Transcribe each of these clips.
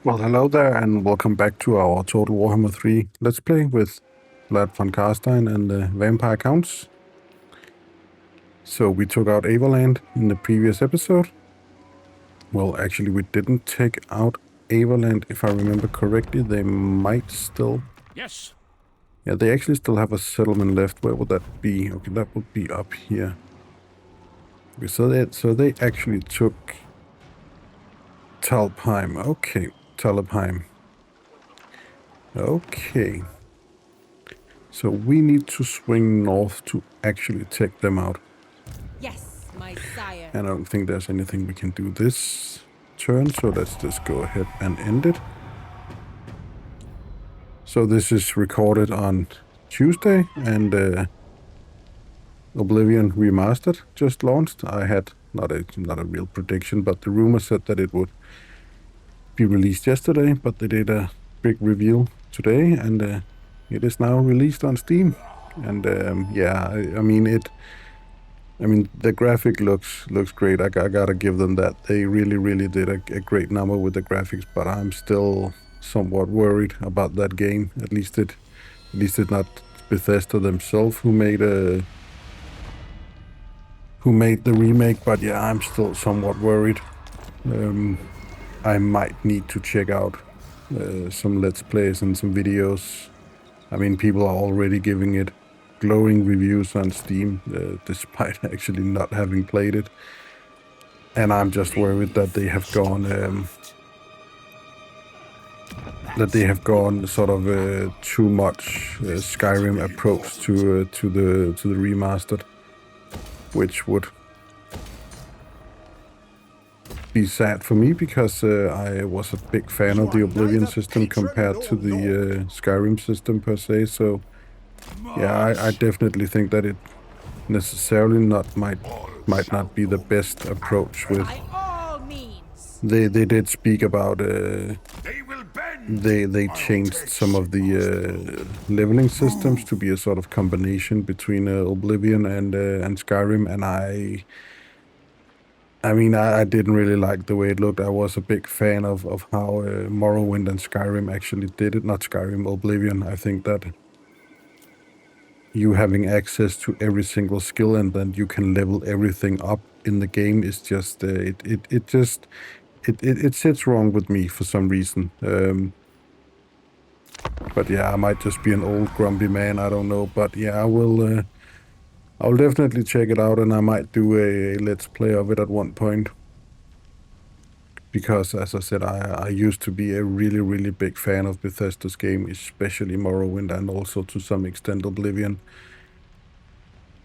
Well, hello there, and welcome back to our Total Warhammer 3 Let's Play with Vlad Von Carstein and the Vampire Counts. So we took out Avaland in the previous episode. Well, actually we didn't take out Avaland, if I remember correctly. They might still... Yes. Yeah, they actually still have a settlement left. Where would that be? Okay, that would be up here. Okay, so they actually took Talpheim. Okay, Talpheim. Okay. So we need to swing north to actually take them out. Yes, my sire. And I don't think there's anything we can do this turn, so let's just go ahead and end it. So this is recorded on Tuesday, and Oblivion Remastered just launched. I had not a real prediction, but the rumor said that it would be released yesterday, but they did a big reveal today, and it is now released on Steam. And yeah, I mean the graphic looks great. I gotta give them that. They really did a great number with the graphics, but I'm still somewhat worried about that game. At least it's not Bethesda themselves who made the remake, but yeah, I'm still somewhat worried. I might need to check out some Let's Plays and some videos. I mean, people are already giving it glowing reviews on Steam, despite actually not having played it. And I'm just worried that they have gone sort of too much Skyrim approach to the remastered, which would be sad for me, because I was a big fan of the Oblivion system compared to the Skyrim system per se. So yeah, I definitely think that it necessarily might not be the best approach. With they did speak about they changed some of the leveling systems to be a sort of combination between Oblivion and Skyrim, and I mean, I didn't really like the way it looked. I was a big fan of how Morrowind and Skyrim actually did it. Not Skyrim, Oblivion. I think that you having access to every single skill and then you can level everything up in the game is just it sits wrong with me for some reason. But yeah, I might just be an old grumpy man. I don't know. But yeah, I'll definitely check it out, and I might do a Let's Play of it at one point. Because, as I said, I used to be a really big fan of Bethesda's game, especially Morrowind, and also to some extent Oblivion.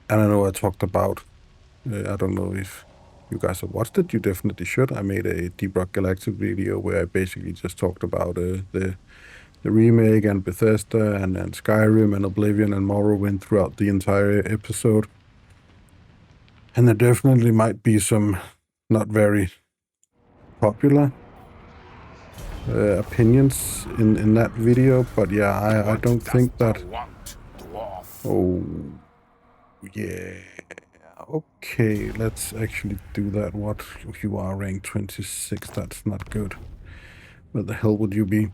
And I know I talked about, I don't know if you guys have watched it, you definitely should. I made a Deep Rock Galactic video where I basically just talked about the remake and Bethesda and Skyrim and Oblivion and Morrowind throughout the entire episode. And there definitely might be some not very popular opinions in that video, but yeah, I don't think that... Oh, yeah. Okay, let's actually do that. What? You are rank 26, that's not good. Where the hell would you be?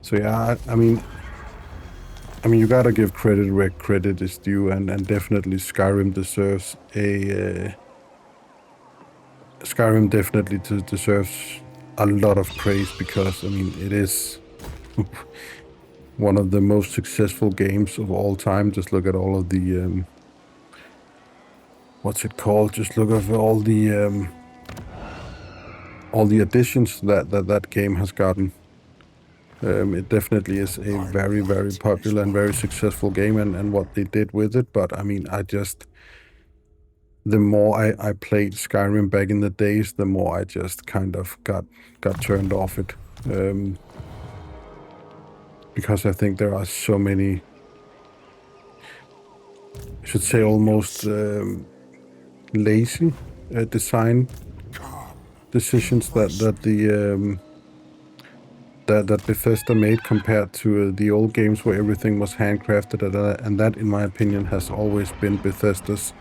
So yeah, I mean, you gotta give credit where credit is due, and definitely Skyrim deserves a... Skyrim definitely deserves a lot of praise, because, I mean, it is one of the most successful games of all time. Just look at all of the... what's it called? Just look at all the additions that game has gotten. It definitely is a very popular and very successful game, and what they did with it. But I mean, the more I played Skyrim back in the days, the more I just kind of got turned off it. Because I think there are so many, I should say, almost lazy design decisions that Bethesda made compared to the old games where everything was handcrafted, and that, in my opinion, has always been Bethesda's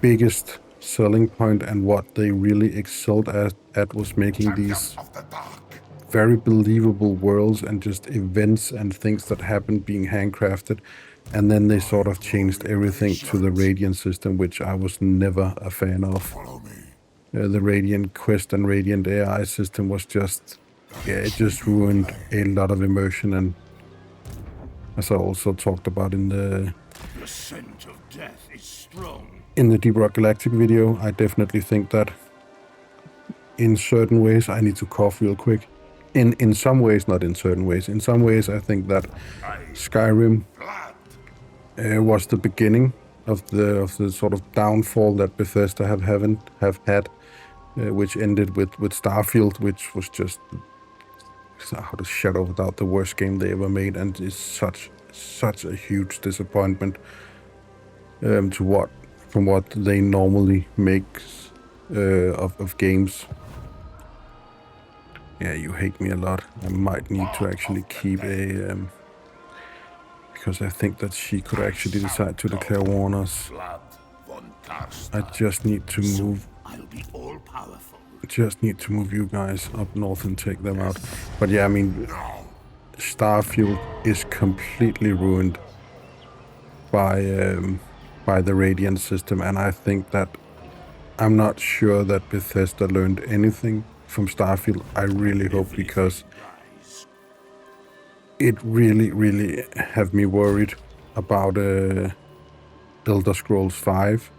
biggest selling point, and what they really excelled at was making these very believable worlds and just events and things that happened being handcrafted. And then they sort of changed everything to the Radiant system, which I was never a fan of. The Radiant Quest and Radiant AI system was just, yeah, it just ruined a lot of immersion. And as I also talked about in the scent of death is strong. In the Deep Rock Galactic video, I definitely think that in certain ways, I need to cough real quick. In some ways, not in certain ways. In some ways, I think that Skyrim was the beginning of the sort of downfall that Bethesda have had, which ended with Starfield, which was just without a shadow of a doubt the worst game they ever made, and is such a huge disappointment from what they normally make of games. Yeah, you hate me a lot. I might need to actually keep a because I think that she could actually decide to declare war on us. Vlad Von Carstein. I just need to move. I'll be all powerful. Just need to move you guys up north and take them out. But yeah, I mean, Starfield is completely ruined by the Radiant system, and I think that I'm not sure that Bethesda learned anything from Starfield. I really hope, because it really have me worried about Elder Scrolls 5.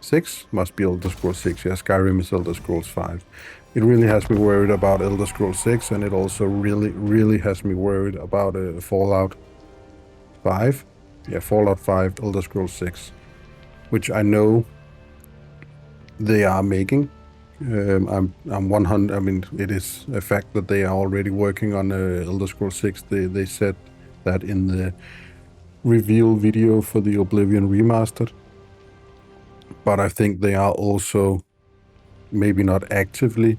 6? Must be Elder Scrolls 6. Yeah, Skyrim is Elder Scrolls 5. It really has me worried about Elder Scrolls 6, and it also really has me worried about Fallout 5. Yeah, Fallout 5, Elder Scrolls 6, which I know they are making. I'm 100. I mean, it is a fact that they are already working on Elder Scrolls 6. They said that in the reveal video for the Oblivion Remastered. But I think they are also maybe not actively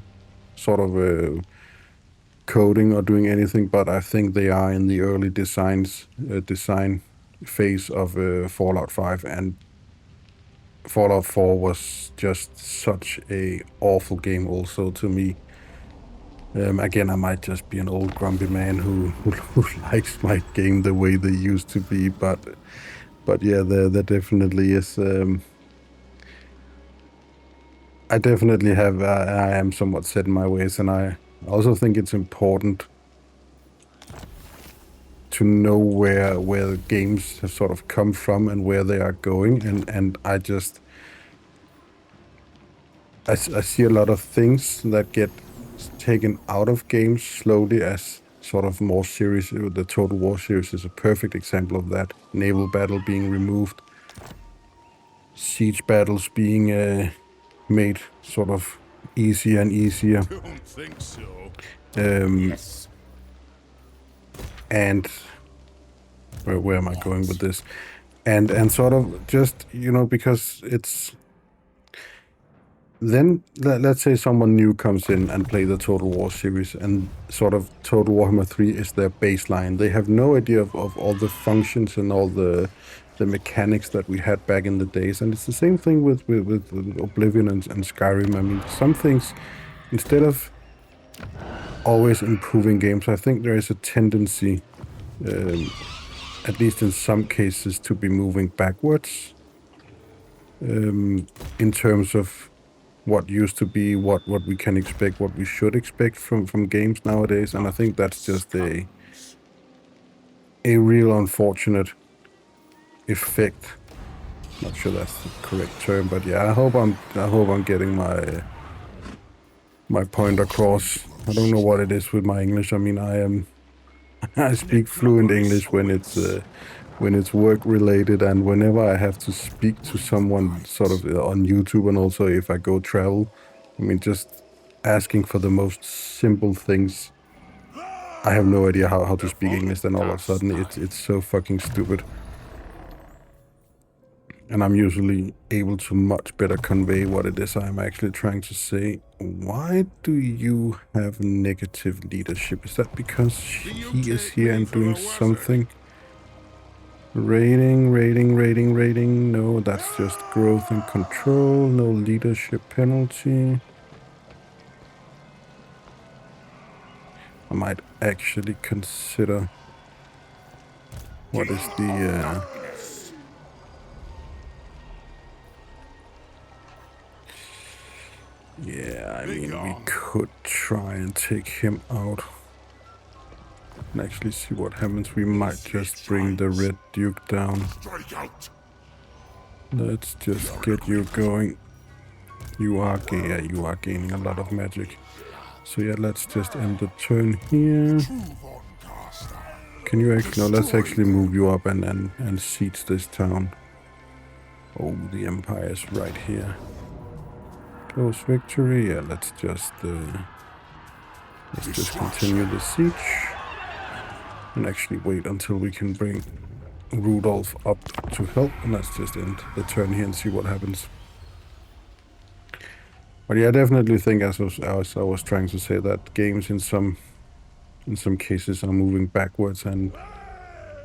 sort of coding or doing anything, but I think they are in the early design phase of Fallout 5, and Fallout 4 was just such a awful game also to me. Again, I might just be an old grumpy man who likes my game the way they used to be, but yeah, there definitely is. I definitely have. I am somewhat set in my ways, and I also think it's important to know where games have sort of come from and where they are going, and I just I see a lot of things that get taken out of games slowly as sort of more serious. The Total War series is a perfect example of that. Naval battle being removed, siege battles being made sort of easier and easier. Don't think so. Yes. And where am I going with this? And sort of just, you know, because it's then let's say someone new comes in and play the Total War series, and sort of Total Warhammer 3 is their baseline. They have no idea of all the functions and all the mechanics that we had back in the days. And it's the same thing with Oblivion and Skyrim. I mean, some things, instead of always improving games, I think there is a tendency, at least in some cases, to be moving backwards in terms of what used to be, what we can expect, what we should expect from games nowadays. And I think that's just a real unfortunate effect. Not sure that's the correct term, but yeah, I hope I'm getting my point across. I don't know what it is with my English. I mean, I speak fluent English when it's work related, and whenever I have to speak to someone sort of on YouTube, and also if I go travel. I mean, just asking for the most simple things, I have no idea how to speak English, then all of a sudden it's so fucking stupid. And I'm usually able to much better convey what it is I'm actually trying to say. Why do you have negative leadership? Is that because he is here and doing something? Rating. No, that's just growth and control. No leadership penalty. I might actually consider what is the yeah, I mean, we could try and take him out and actually see what happens. We might just bring the Red Duke down. Strike out. Let's just get you going. You are gaining a lot of magic. So yeah, let's just end the turn here. Von Carstein. Can you actually... No, let's actually move you up and siege this town. Oh, the Empire is right here. Close victory. Yeah, let's just continue the siege. And actually wait until we can bring Rudolph up to help. And let's just end the turn here and see what happens. But yeah, I definitely think, as I was trying to say, that games in some cases are moving backwards, and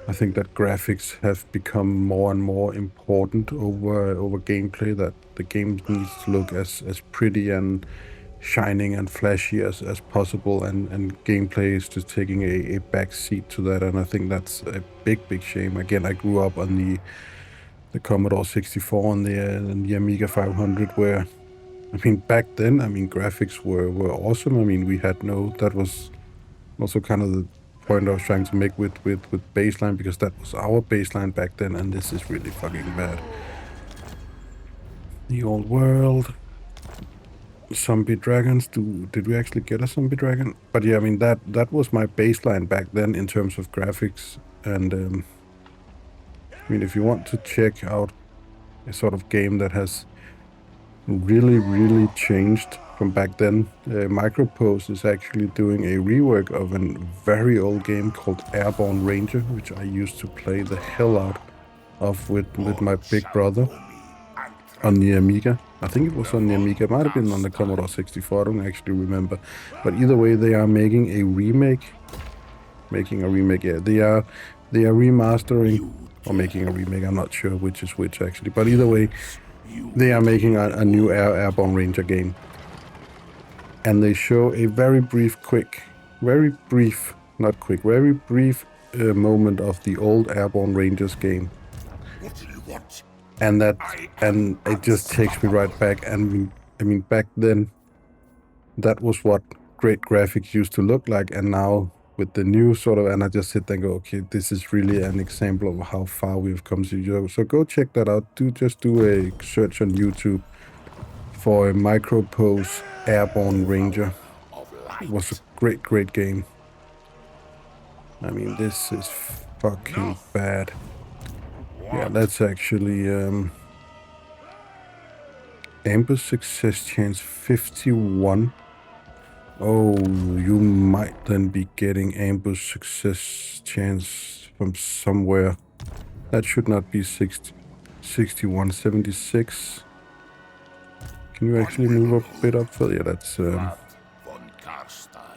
I think that graphics have become more and more important over gameplay. That the game needs to look as pretty and shining and flashy as possible, and gameplay is just taking a back seat to that, and I think that's a big shame. Again, I grew up on the Commodore 64 and the Amiga 500, where, I mean, back then, I mean, graphics were awesome. I mean, we had no... That was also kind of the point I was trying to make with baseline, because that was our baseline back then, and this is really fucking bad. The old world. Zombie dragons. Did we actually get a zombie dragon? But yeah, I mean, that was my baseline back then in terms of graphics. And I mean, if you want to check out a sort of game that has really changed from back then, Microprose is actually doing a rework of a very old game called Airborne Ranger, which I used to play the hell out of with my big brother on the Amiga. I think it was on the Amiga. It might have been on the Commodore 64. I don't actually remember. But either way, they are making a remake. Yeah, they are remastering or making a remake. I'm not sure which is which actually. But either way, they are making a new Airborne Ranger game. And they show a very brief moment of the old Airborne Rangers game. What do you want? And it just takes me right back. And I mean, back then, that was what great graphics used to look like. And now with the new sort of, and I just sit there and go, okay, this is really an example of how far we've come. So go check that out. Just do a search on YouTube for a Microprose Airborne Ranger. It was a great game. I mean, this is fucking bad. Yeah, that's actually ambush success chance 51. Oh, you might then be getting ambush success chance from somewhere. That should not be 61, 76. Can you actually move a bit up further? Yeah, that's Vlad Von Carstein.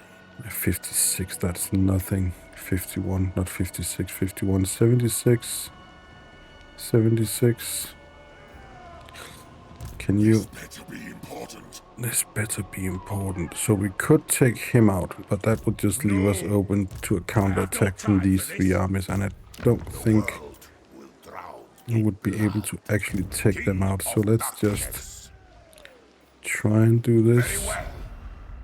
56, that's nothing. 51, not 56, 51, 76. 76. Can you... This better be important. So we could take him out, but that would just leave us open to a counterattack from these three armies, and I don't think we would be able to actually take them out. So let's just try and do this.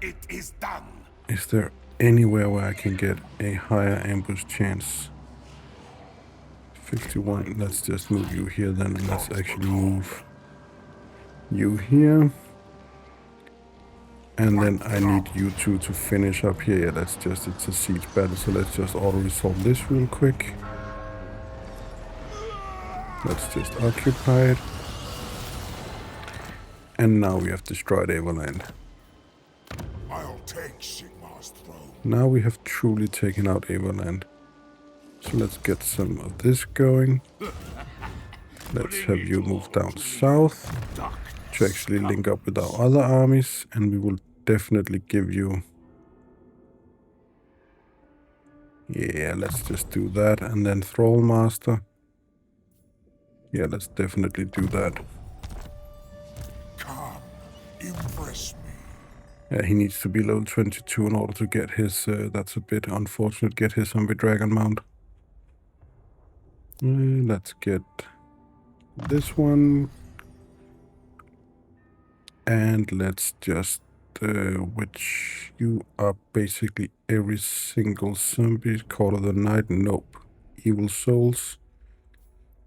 It is done. Is there anywhere where I can get a higher ambush chance? 51. Let's just move you here then, and let's actually move you here. And then I need you two to finish up here. Yeah, that's just, it's a siege battle, so let's just auto-resolve this real quick. Let's just occupy it. And now we have destroyed Everland. I'll take Sigmar's throne. Now we have truly taken out Everland. So let's get some of this going. Let's have you move down south to actually link up with our other armies, and we will definitely give you... Yeah, let's just do that. And then Thrall Master. Yeah, let's definitely do that. Come, impress me. He needs to be level 22 in order to get his, that's a bit unfortunate, get his zombie dragon mount. Let's get this one. And let's just, which you are basically every single zombie. Call of the Night, nope. Evil Souls,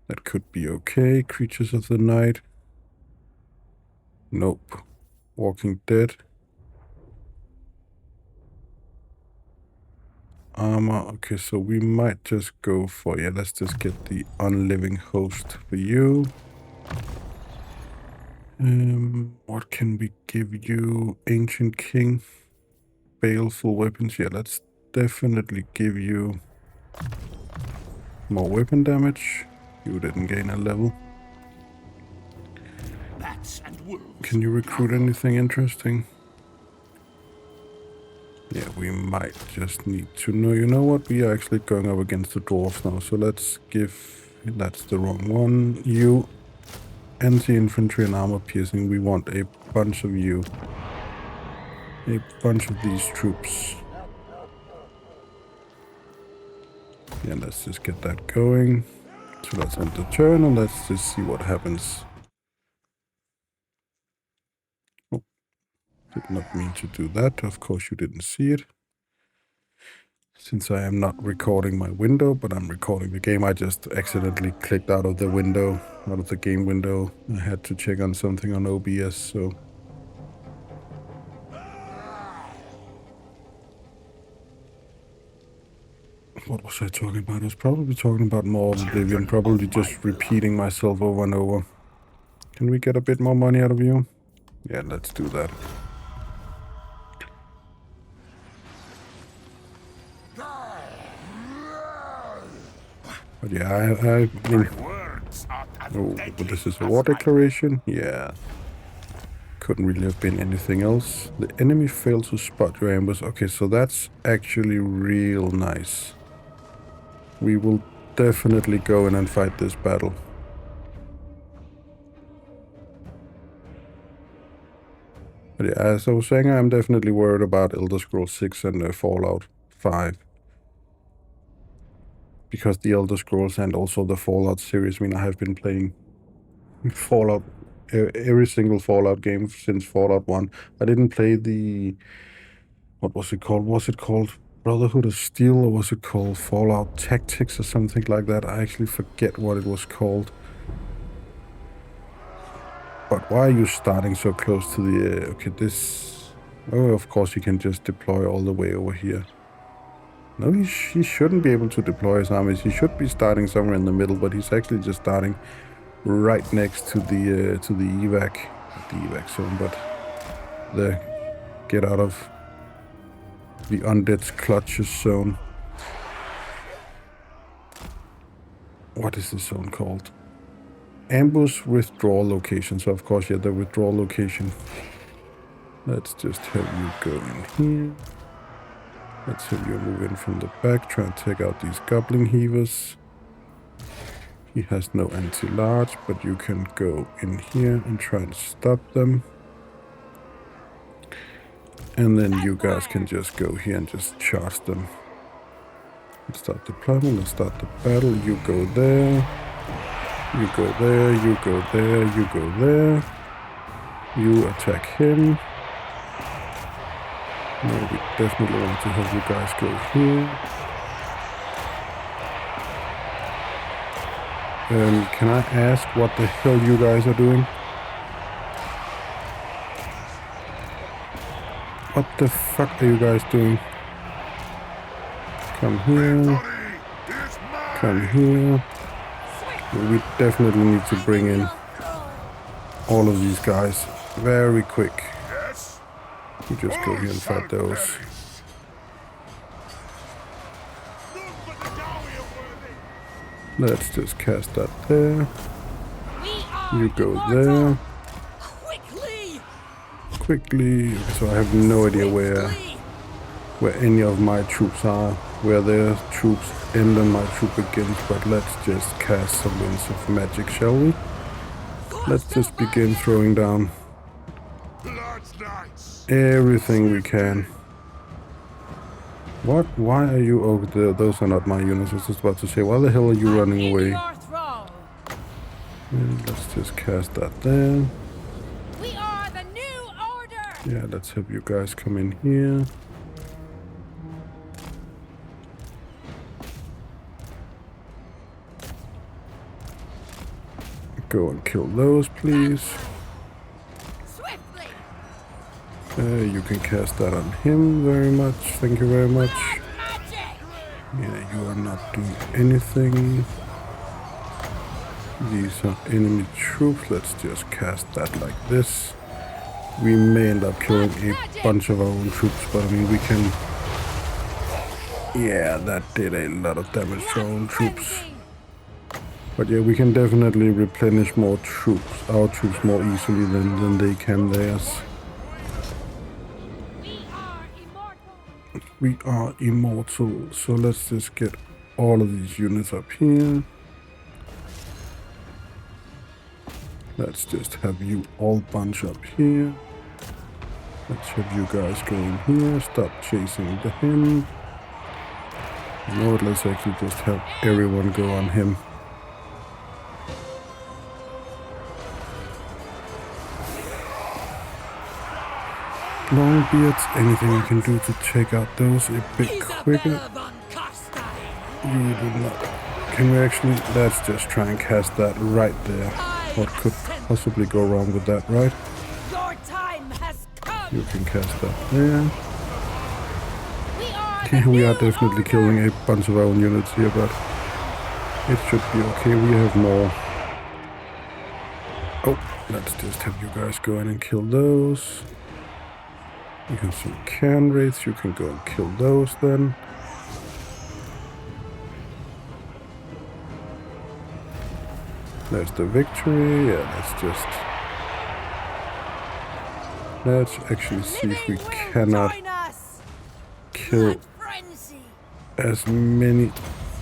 that could be okay. Creatures of the Night, nope. Walking Dead. Armor, okay, so we might just go for, yeah, let's just get the Unliving Host for you. What can we give you? Ancient King, Baleful Weapons, yeah, let's definitely give you more weapon damage. You didn't gain a level. Can you recruit anything interesting? Yeah, we might just need to know. You know what? We are actually going up against the dwarves now. So let's give... That's the wrong one. You. Anti-infantry and armor piercing. We want a bunch of you. A bunch of these troops. Yeah, let's just get that going. So let's end the turn and let's just see what happens. Oh, did not mean to do that. Of course you didn't see it. Since I am not recording my window, but I'm recording the game, I just accidentally clicked out of the window, out of the game window. I had to check on something on OBS, so... What was I talking about? I was probably talking about more of Oblivion, probably just repeating myself over and over. Can we get a bit more money out of you? Yeah, let's do that. But yeah, I mean... Oh, but this is a war declaration? Yeah. Couldn't really have been anything else. The enemy failed to spot your ambush. Okay, so that's actually real nice. We will definitely go in and fight this battle. But yeah, as I was saying, I'm definitely worried about Elder Scrolls 6 and Fallout 5. Because the Elder Scrolls and also the Fallout series, I mean, I have been playing Fallout, every single Fallout game since Fallout 1. I didn't play the... What was it called? Was it called Brotherhood of Steel, or was it called Fallout Tactics or something like that? I actually forget what it was called. But why are you starting so close to the... okay, this... Oh, of course you can just deploy all the way over here. No, he shouldn't be able to deploy his armies. He should be starting somewhere in the middle, but he's actually just starting right next to the evac. Not the evac zone, but the get out of the undead's clutches zone. What is this zone called? Ambush withdrawal location. So of course, yeah, the withdrawal location. Let's just have you go in here. Let's have you move in from the back. Try and take out these goblin heavers. He has no anti-large, but you can go in here and try and stop them. And then you guys can just go here and just charge them. Let's start deployment, let's start the battle. You go there. You go there, you go there, you go there. You attack him. No, we definitely want to have you guys go here. Can I ask what the hell you guys are doing? What the fuck are you guys doing? Come here. Come here. We definitely need to bring in all of these guys very quick. You just go here and fight those. Let's just cast that there. You go there. Quickly. So I have no idea where any of my troops are, where their troops end and my troop begins, but let's just cast some winds of magic, shall we? Let's just begin throwing down. Blood's knights. everything we can. What? Why are you over there? Those are not my units. I was just about to say, why the hell are you running away? Your throne. And let's just cast that there. We are the new order. Yeah, let's have you guys come in here. Go and kill those, please. Swiftly. You can cast that on him very much. Thank you very much. Magic. Yeah, you are not doing anything. These are enemy troops. Let's just cast that like this. We may end up killing a bunch of our own troops, but I mean, we can... Yeah, that did a lot of damage to our own troops. But yeah, we can definitely replenish more troops, our troops, more easily than they can theirs. We are immortal. So let's just get all of these units up here. Let's just have you all bunch up here. Let's have you guys go in here. Stop chasing the him. You know what? Let's actually just have everyone go on him. Longbeards, anything you can do to take out those a bit quicker? You do not. Can we actually... Let's just try and cast that right there. What could possibly go wrong with that, right? Your time has come. You can cast that there. Yeah, we are definitely killing a bunch of our own units here, but it should be okay. We have more. Oh, let's just have you guys go in and kill those. You can see can rates. You can go and kill those then. There's the victory. Yeah, let's actually see if we cannot kill as many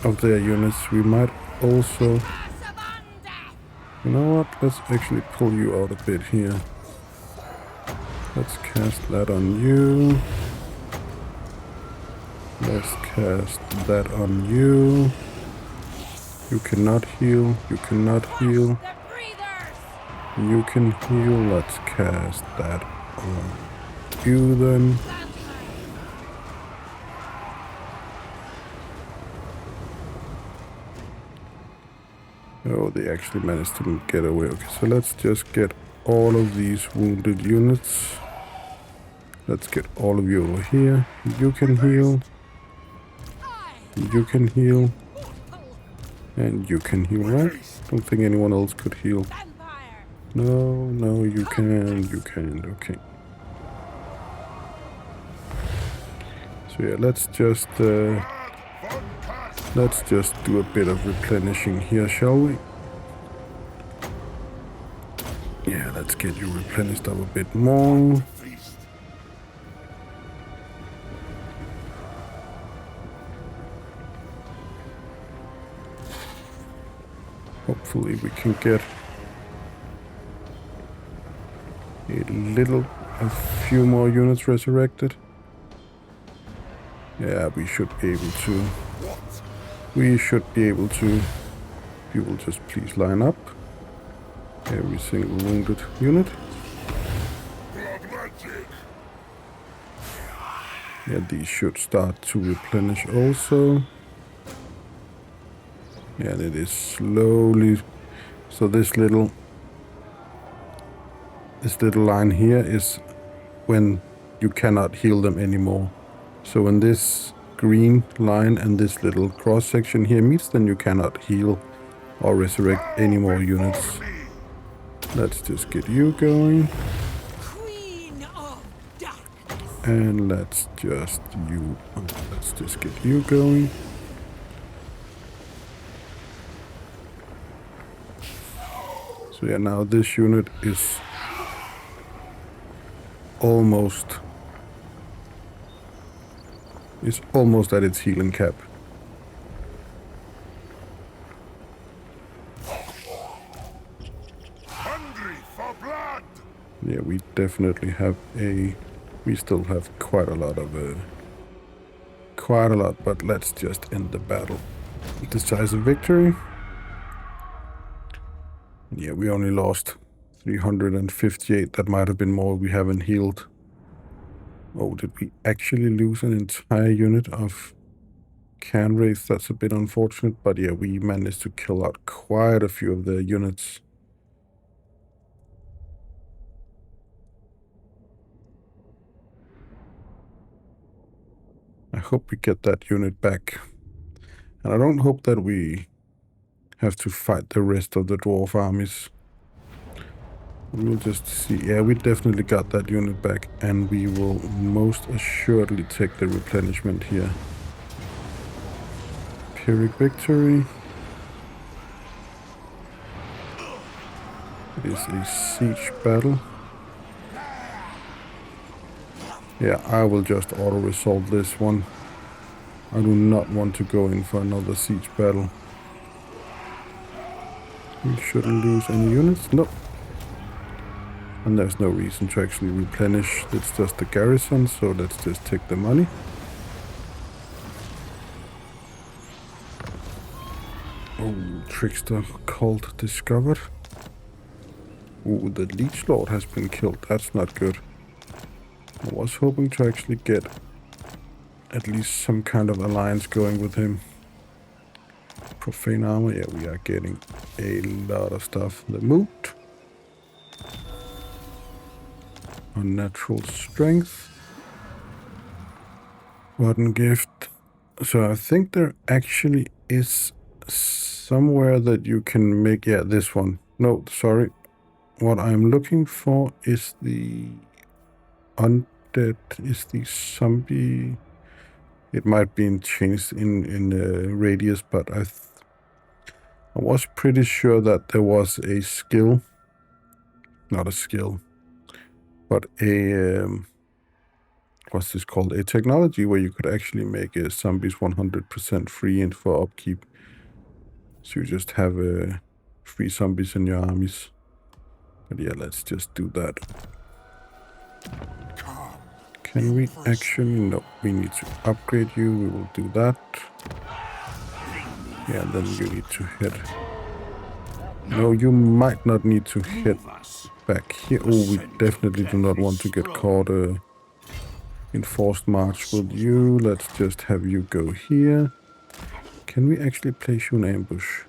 of their units. We might also... You know what? Let's actually pull you out a bit here. Let's cast that on you. Let's cast that on you. You cannot heal. You cannot heal. You can heal. Let's cast that on you then. Oh, they actually managed to get away. Okay, so let's just get all of these wounded units. Let's get all of you over here. You can heal. You can heal. And you can heal, right? Don't think anyone else could heal. No, you can. You can. Okay. So yeah, let's just do a bit of replenishing here, shall we? Yeah, let's get you replenished up a bit more. Hopefully we can get a few more units resurrected. Yeah, we should be able to. We should be able to. If you will just please line up. Every single wounded unit. Yeah, these should start to replenish also. Yeah, it is slowly. So this little line here is when you cannot heal them anymore. So when this green line and this little cross section here meets, then you cannot heal or resurrect any more units. Let's just get you going. And let's just get you going. So yeah, now this unit is almost at its healing cap. Hungry for blood. Yeah, we definitely have a We still have quite a lot, but let's just end the battle. Decisive victory. Yeah, we only lost 358. That might have been more. We haven't healed. Oh, did we actually lose an entire unit of can wraiths? That's a bit unfortunate, but yeah, we managed to kill out quite a few of their units. I hope we get that unit back. And I don't hope that we have to fight the rest of the dwarf armies. We'll just see. Yeah, we definitely got that unit back, and we will most assuredly take the replenishment here. Pyrrhic victory. It is a siege battle. Yeah, I will just auto-resolve this one. I do not want to go in for another siege battle. We shouldn't lose any units. Nope. And there's no reason to actually replenish. It's just the garrison, so let's just take the money. Oh, trickster cult discovered. Oh, the Leech Lord has been killed. That's not good. I was hoping to actually get at least some kind of alliance going with him. Profane armor. Yeah, we are getting a lot of stuff. The moot. Unnatural strength. Rotten gift. So I think there actually is somewhere that you can make... Yeah, this one. No, sorry. What I'm looking for is the undead, is the zombie. It might be changed in Radius, but I was pretty sure that there was a skill. Not a skill, but a... what's this called? A technology where you could actually make zombies 100% free and for upkeep. So you just have free zombies in your armies. But yeah, let's just do that. Can we actually... No, we need to upgrade you. We will do that. Yeah, then you need to head... No, you might not need to head back here. Oh, we definitely do not want to get caught in forced march with you. Let's just have you go here. Can we actually place you in ambush?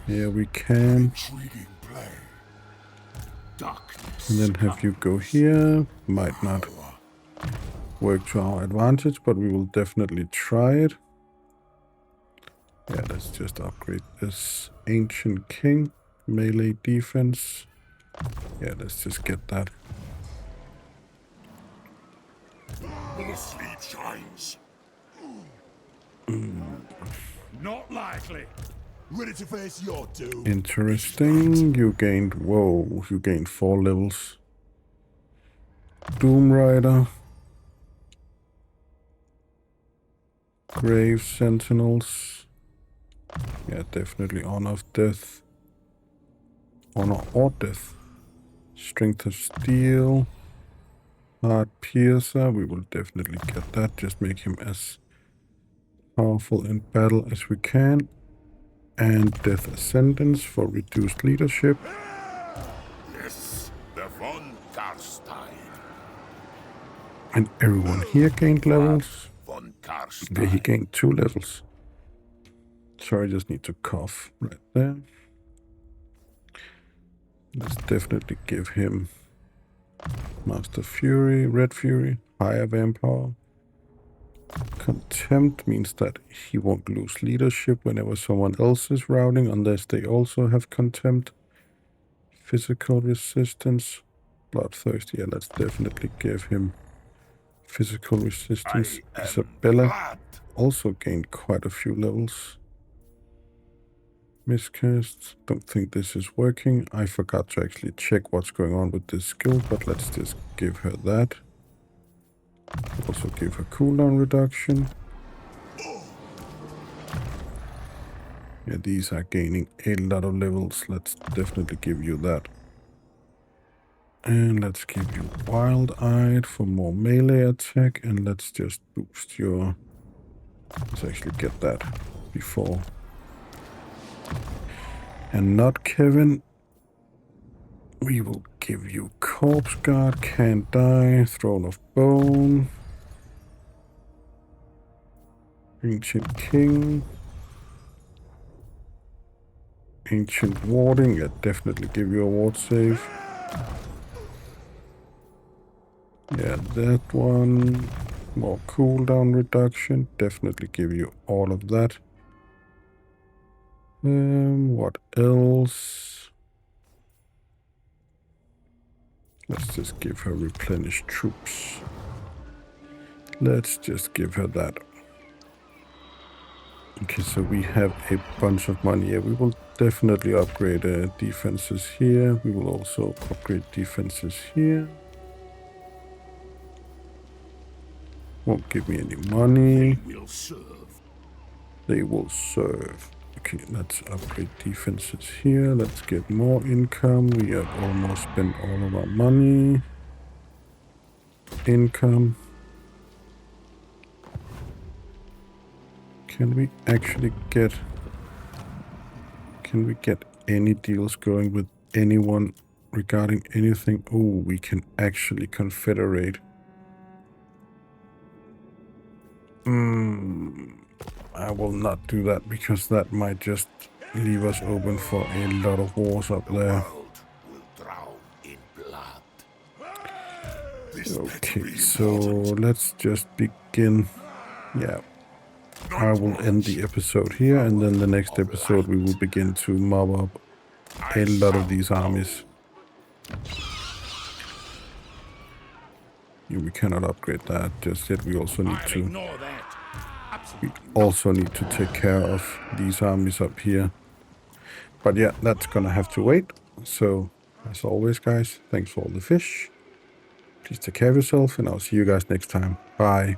Yeah, we can. And then have you go here. Might not work to our advantage, but we will definitely try it. Yeah, let's just upgrade this Ancient King. Melee defense. Yeah, let's just get that. The sleep shines. Not likely. Ready to face your doom. Interesting. You gained... Whoa, you gained 4 levels. Doom Rider. Grave Sentinels. Yeah, definitely Honor of Death. Honor or Death. Strength of Steel. Heart Piercer. We will definitely get that. Just make him as powerful in battle as we can. And Death Ascendance for reduced leadership. Yes, the Von Carstein. And everyone here gained levels. Von Yeah, Carstein. he gained 2 levels. Sorry, just need to cough right there. Let's definitely give him Master Fury, Red Fury, higher Vampire. Contempt means that he won't lose leadership whenever someone else is routing, unless they also have Contempt. Physical resistance. Bloodthirsty. Yeah, let's definitely give him physical resistance. Isabella Vlad. also gained quite a few levels. Miscast. Don't think this is working. I forgot to actually check what's going on with this skill, but let's just give her that. Also give her cooldown reduction. Yeah, these are gaining a lot of levels. Let's definitely give you that. And let's give you wild-eyed for more melee attack. And let's just boost your... Let's actually get that before. And not Kevin. We will give you Corpse Guard, Can't Die, Throne of Bone, Ancient King, Ancient Warding. Yeah, definitely give you a ward save. Yeah, that one. More cooldown reduction. Definitely give you all of that. What else? Let's just give her replenished troops. Let's just give her that. Okay, so we have a bunch of money here. We will definitely upgrade defenses here. We will also upgrade defenses here. Won't give me any money. Will serve. They will serve. Okay, let's upgrade defenses here. Let's get more income. We have almost spent all of our money. Income. Can we actually get... Can we get any deals going with anyone regarding anything? Oh, we can actually confederate. I will not do that because that might just leave us open for a lot of wars up there. World will drown in blood. Okay, so let's just begin. Yeah, I will end the episode here, and then the next episode we will begin to mob up a lot of these armies. Yeah, we cannot upgrade that just yet. We also need to... Ignore that. We also need to take care of these armies up here. But yeah, that's gonna have to wait. So, as always, guys, thanks for all the fish. Please take care of yourself, and I'll see you guys next time. Bye.